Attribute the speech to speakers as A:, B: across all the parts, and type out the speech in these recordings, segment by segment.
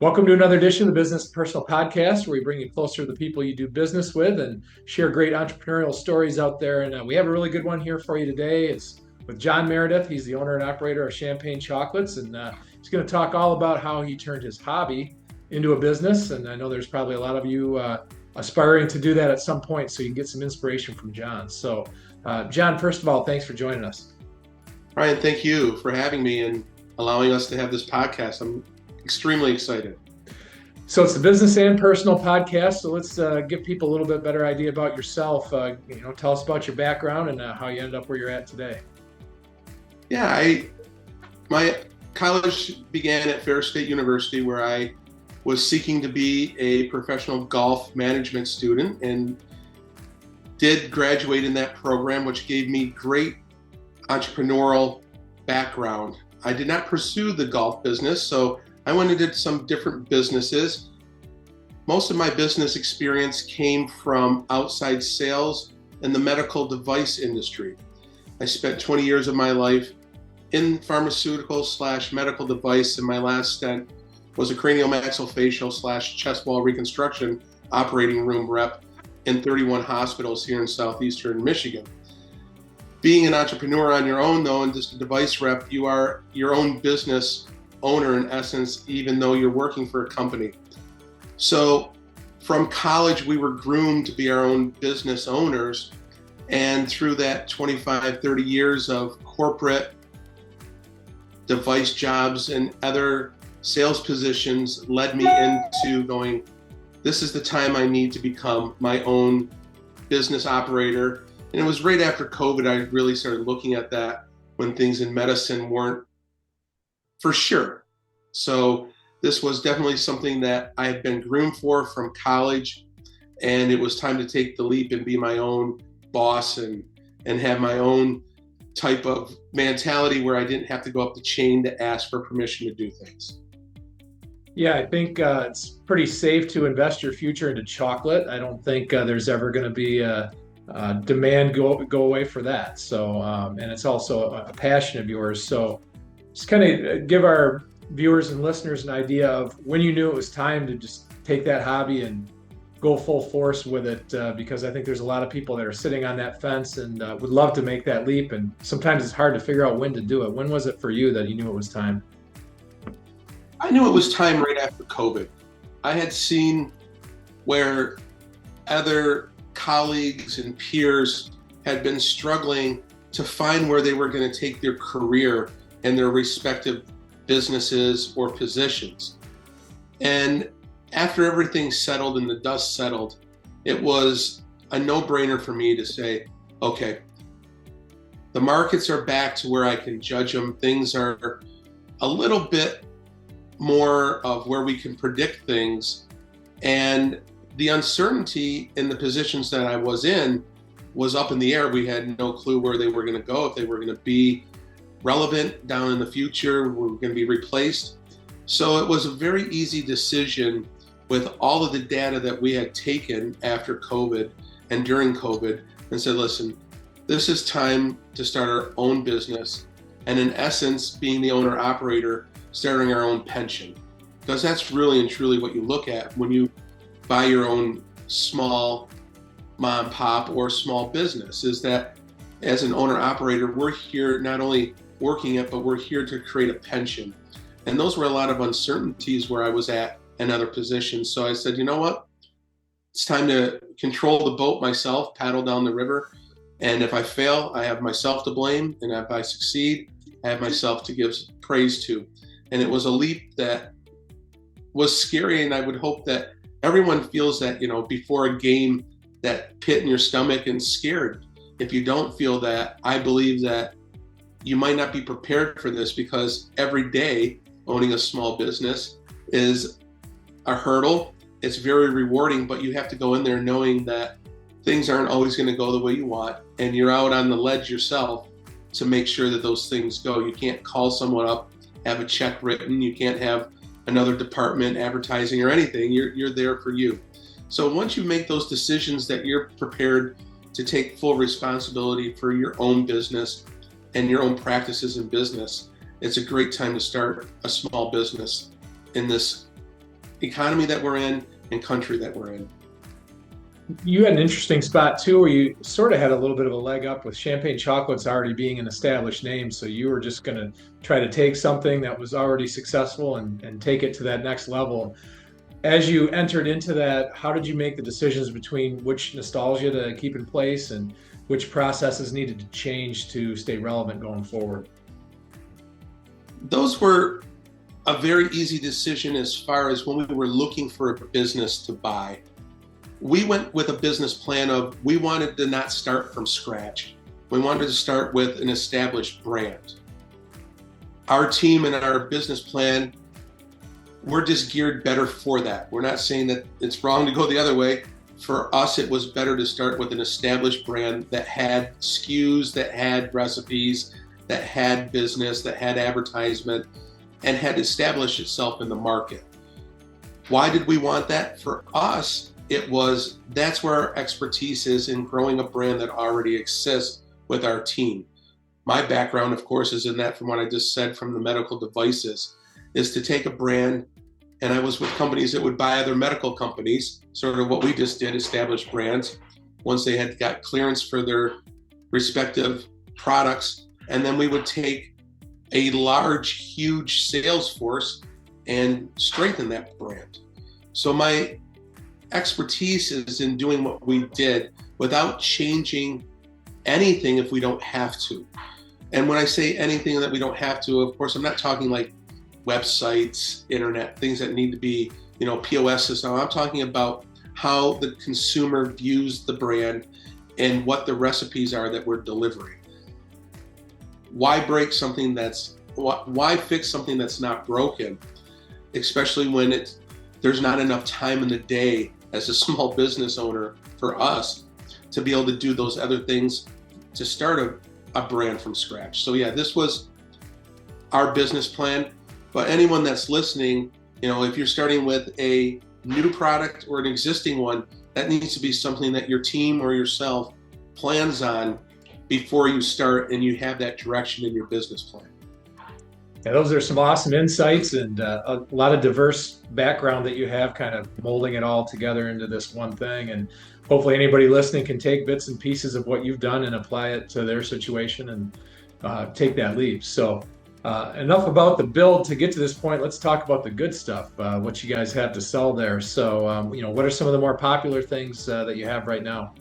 A: Welcome to another edition of the Business Personal Podcast, where we bring you closer to the people you do business with and share great entrepreneurial stories out there. And we have a really good one here for you today. It's with John Merideth. He's the owner and operator of Champagne Chocolates, and he's going to talk all about how he turned his hobby into a business. And I know there's probably a lot of you aspiring to do that at some point, so you can get some inspiration from John. So, John, first of all, thanks for joining us.
B: Ryan, thank you for having me and allowing us to have this podcast. I'm extremely excited.
A: So it's the business and personal podcast. So let's give people a little bit better idea about yourself. Tell us about your background and how you ended up where you're at today.
B: Yeah, my college began at Fair State University, where I was seeking to be a professional golf management student and did graduate in that program, which gave me great entrepreneurial background. I did not pursue the golf business, so I went and did some different businesses. Most of my business experience came from outside sales in the medical device industry. I spent 20 years of my life in pharmaceutical/medical device, and my last stint was a craniomaxillofacial / chest wall reconstruction operating room rep in 31 hospitals here in southeastern Michigan. Being an entrepreneur on your own, though, and just a device rep, you are your own business owner in essence, even though you're working for a company. So from college, we were groomed to be our own business owners. And through that 25, 30 years of corporate device jobs and other sales positions led me into going, this is the time I need to become my own business operator. And it was right after COVID, I really started looking at that, when things in medicine weren't for sure. So this was definitely something that I had been groomed for from college, and it was time to take the leap and be my own boss and have my own type of mentality where I didn't have to go up the chain to ask for permission to do things.
A: Yeah, I think it's pretty safe to invest your future into chocolate. I don't think there's ever going to be a demand go away for that. So, and it's also a passion of yours. So just kind of give our viewers and listeners an idea of when you knew it was time to just take that hobby and go full force with it, because I think there's a lot of people that are sitting on that fence and would love to make that leap. And sometimes it's hard to figure out when to do it. When was it for you that you knew it was time?
B: I knew it was time right after COVID. I had seen where other colleagues and peers had been struggling to find where they were going to take their career and their respective businesses or positions. And after everything settled and the dust settled, it was a no-brainer for me to say, okay, the markets are back to where I can judge them. Things are a little bit more of where we can predict things. And the uncertainty in the positions that I was in was up in the air. We had no clue where they were going to go, if they were going to be relevant down in the future, were going to be replaced. So it was a very easy decision with all of the data that we had taken after COVID and during COVID, and said, listen, this is time to start our own business. And in essence, being the owner operator, starting our own pension. Because that's really and truly what you look at when you buy your own small mom and pop or small business, is that as an owner operator, we're here not only working it, but we're here to create a pension. And those were a lot of uncertainties where I was at in other positions. So I said, you know what? It's time to control the boat myself, paddle down the river. And if I fail, I have myself to blame. And if I succeed, I have myself to give praise to. And it was a leap that was scary. And I would hope that everyone feels that, before a game, that pit in your stomach and scared. If you don't feel that, I believe that you might not be prepared for this, because every day owning a small business is a hurdle. It's very rewarding, but you have to go in there knowing that things aren't always going to go the way you want, and you're out on the ledge yourself to make sure that those things go. You can't call someone up, have a check written. You can't have another department advertising or anything. You're there for you. So once you make those decisions that you're prepared to take full responsibility for your own business and your own practices in business, it's a great time to start a small business in this economy that we're in and country that we're in.
A: You had an interesting spot too, where you sort of had a little bit of a leg up with Champagne Chocolates already being an established name. So you were just going to try to take something that was already successful and take it to that next level. As you entered into that, how did you make the decisions between which nostalgia to keep in place and which processes needed to change to stay relevant going forward?
B: Those were a very easy decision as far as when we were looking for a business to buy. We went with a business plan of we wanted to not start from scratch. We wanted to start with an established brand. Our team and our business plan, we're just geared better for that. We're not saying that it's wrong to go the other way. For us, it was better to start with an established brand that had SKUs, that had recipes, that had business, that had advertisement, and had established itself in the market. Why did we want that? For us, that's where our expertise is in growing a brand that already exists with our team. My background, of course, is in that from what I just said from the medical devices, is to take a brand, and I was with companies that would buy other medical companies, sort of what we just did, establish brands, once they had got clearance for their respective products. And then we would take a large, huge sales force and strengthen that brand. So my expertise is in doing what we did without changing anything if we don't have to. And when I say anything that we don't have to, of course, I'm not talking like websites, internet, things that need to be, POS system. I'm talking about how the consumer views the brand and what the recipes are that we're delivering. Why fix something that's not broken, especially when there's not enough time in the day as a small business owner for us to be able to do those other things to start a brand from scratch. So yeah, this was our business plan. But anyone that's listening, if you're starting with a new product or an existing one, that needs to be something that your team or yourself plans on before you start and you have that direction in your business plan.
A: Yeah, those are some awesome insights and a lot of diverse background that you have kind of molding it all together into this one thing. And hopefully anybody listening can take bits and pieces of what you've done and apply it to their situation and take that leap. So enough about the build to get to this point. Let's talk about the good stuff, what you guys have to sell there. So, what are some of the more popular things that you have right now?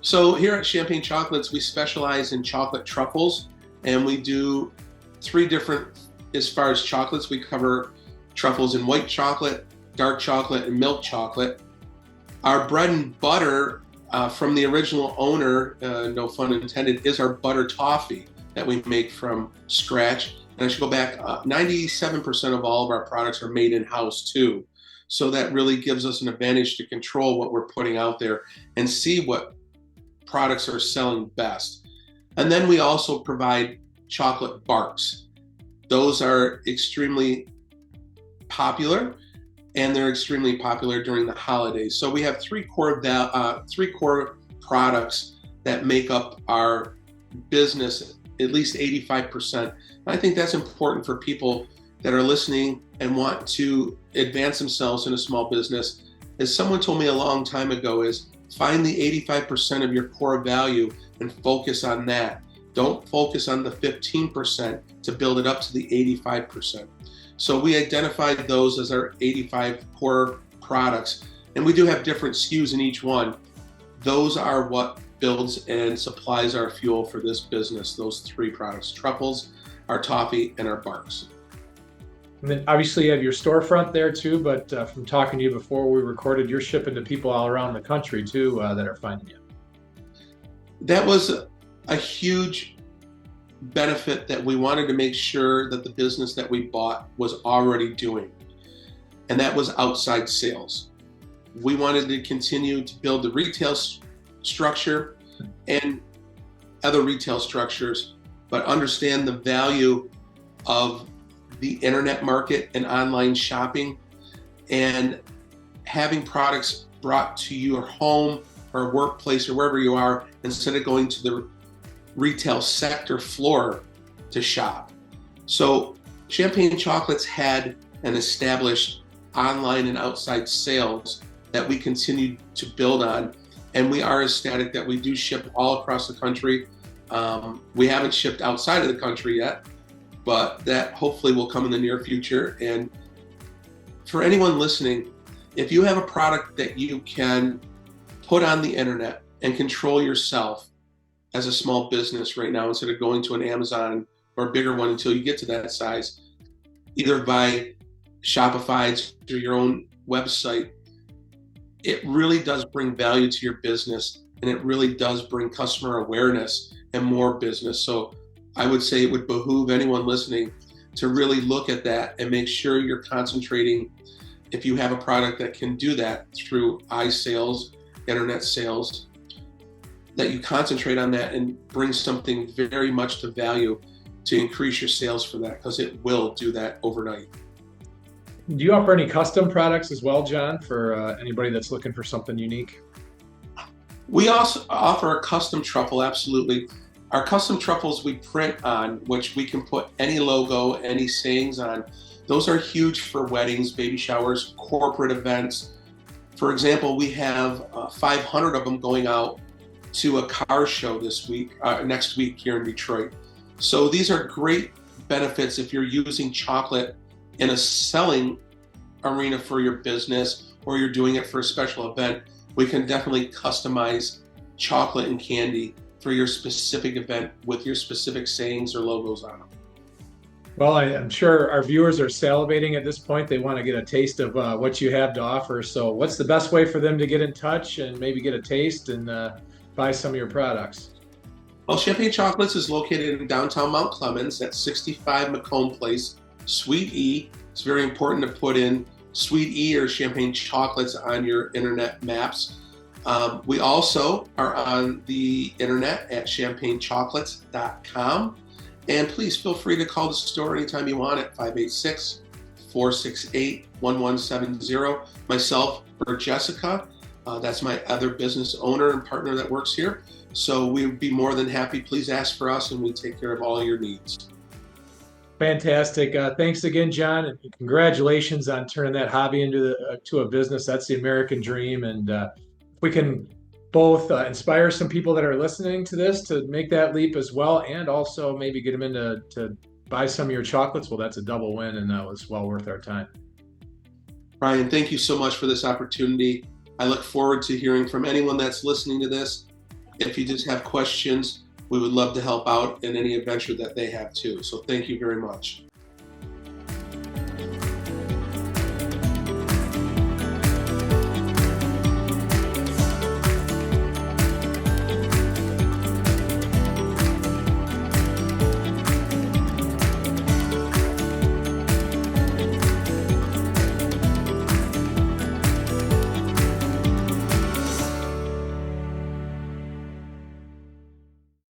B: So here at Champagne Chocolates, we specialize in chocolate truffles, and we do 3 different, as far as chocolates, we cover truffles in white chocolate, dark chocolate, and milk chocolate. Our bread and butter from the original owner, no pun intended, is our butter toffee that we make from scratch. And I should go back, 97% of all of our products are made in-house too. So that really gives us an advantage to control what we're putting out there and see what products are selling best. And then we also provide chocolate barks. Those are extremely popular, and they're extremely popular during the holidays. So we have three core products that make up our business, at least 85%. And I think that's important for people that are listening and want to advance themselves in a small business. As someone told me a long time ago, is find the 85% of your core value and focus on that. Don't focus on the 15% to build it up to the 85%. So we identified those as our 85 core products, and we do have different SKUs in each one. Those are what builds and supplies our fuel for this business, those 3 products: truffles, our toffee, and our barks.
A: And then obviously you have your storefront there too, but from talking to you before we recorded, you're shipping to people all around the country too that are finding you.
B: That was a huge benefit that we wanted to make sure that the business that we bought was already doing, and that was outside sales. We wanted to continue to build the retail structure and other retail structures, but understand the value of the internet market and online shopping, and having products brought to your home or workplace or wherever you are, instead of going to the retail sector floor to shop. So Champagne Chocolates had an established online and outside sales that we continue to build on. And we are ecstatic that we do ship all across the country. We haven't shipped outside of the country yet, but that hopefully will come in the near future. And for anyone listening, if you have a product that you can put on the internet and control yourself as a small business right now, instead of going to an Amazon or a bigger one until you get to that size, either by Shopify through your own website, it really does bring value to your business, and it really does bring customer awareness and more business. So I would say it would behoove anyone listening to really look at that and make sure you're concentrating, if you have a product that can do that through iSales, internet sales, that you concentrate on that and bring something very much to value to increase your sales for that, because it will do that overnight.
A: Do you offer any custom products as well, John, for anybody that's looking for something unique?
B: We also offer a custom truffle, absolutely. Our custom truffles we print on, which we can put any logo, any sayings on. Those are huge for weddings, baby showers, corporate events. For example, we have 500 of them going out to a car show next week here in Detroit. So these are great benefits if you're using chocolate in a selling arena for your business, or you're doing it for a special event. We can definitely customize chocolate and candy for your specific event with your specific sayings or logos on them.
A: Well, I'm sure our viewers are salivating at this point. They want to get a taste of what you have to offer. So what's the best way for them to get in touch and maybe get a taste and buy some of your products?
B: Well, Champagne Chocolates is located in downtown Mount Clemens at 65 Macomb Place, Suite E. It's very important to put in Suite E or Champagne Chocolates on your internet maps. We also are on the internet at champagnechocolates.com. And please feel free to call the store anytime you want at 586-468-1170. Myself or Jessica, that's my other business owner and partner that works here. So we'd be more than happy. Please ask for us and we take care of all your needs.
A: Fantastic. Thanks again, John, and congratulations on turning that hobby into to a business. That's the American dream. And if we can both inspire some people that are listening to this to make that leap as well, and also maybe get them into to buy some of your chocolates, well, that's a double win, and that was well worth our time.
B: Ryan, thank you so much for this opportunity. I look forward to hearing from anyone that's listening to this. If you just have questions, we would love to help out in any adventure that they have too. So thank you very much.